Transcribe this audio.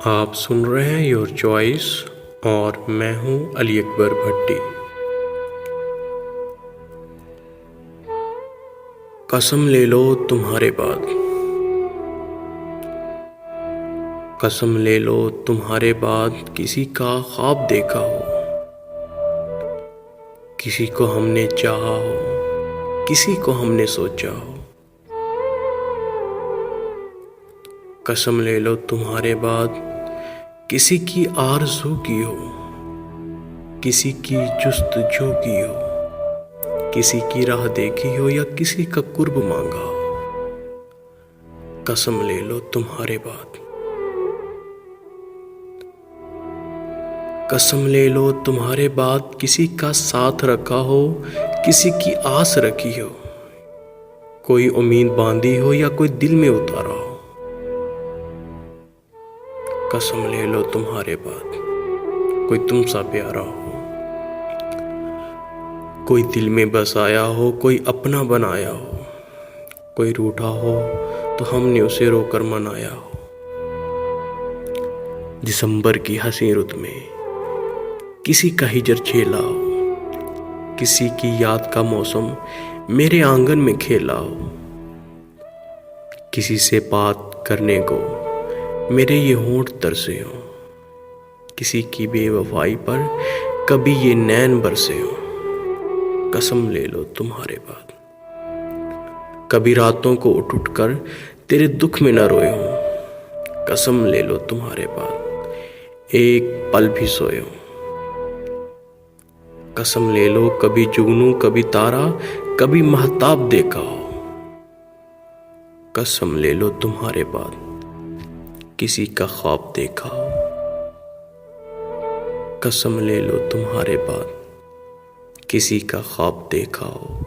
आप सुन रहे हैं योर चॉइस और मैं हूं अली अकबर भट्टी। कसम ले लो तुम्हारे बाद, कसम ले लो तुम्हारे बाद किसी का ख्वाब देखा हो, किसी को हमने चाहा हो, किसी को हमने सोचा हो। कसम ले लो तुम्हारे बाद किसी की आरज़ू की हो, किसी की जुस्तजू की हो, किसी की राह देखी हो या किसी का कुर्ब मांगा हो। कसम ले लो तुम्हारे बाद, कसम ले लो तुम्हारे बाद किसी का साथ रखा हो, किसी की आस रखी हो, कोई उम्मीद बांधी हो या कोई दिल में उतारा हो। कसम ले लो तुम्हारे बाद कोई तुमसा प्यारा हो, कोई दिल में बसाया हो, कोई अपना बनाया हो, कोई रूठा हो तो हमने उसे रोकर मनाया हो। दिसंबर की हंसी रुत में किसी का हिजर झेला हो, किसी की याद का मौसम मेरे आंगन में खेला हो, किसी से बात करने को मेरे ये होंठ तरसे हो, किसी की बेवफाई पर कभी ये नैन बरसे हो। कसम ले लो तुम्हारे बाद कभी रातों को उठ उठ कर तेरे दुख में न रोए हो। कसम ले लो तुम्हारे बाद एक पल भी सोए हो। कसम ले लो कभी जुगनू कभी तारा कभी महताब देखा हो। कसम ले लो तुम्हारे बाद किसी का ख्वाब देखा हो। कसम ले लो तुम्हारे बाद किसी का ख्वाब देखा हो।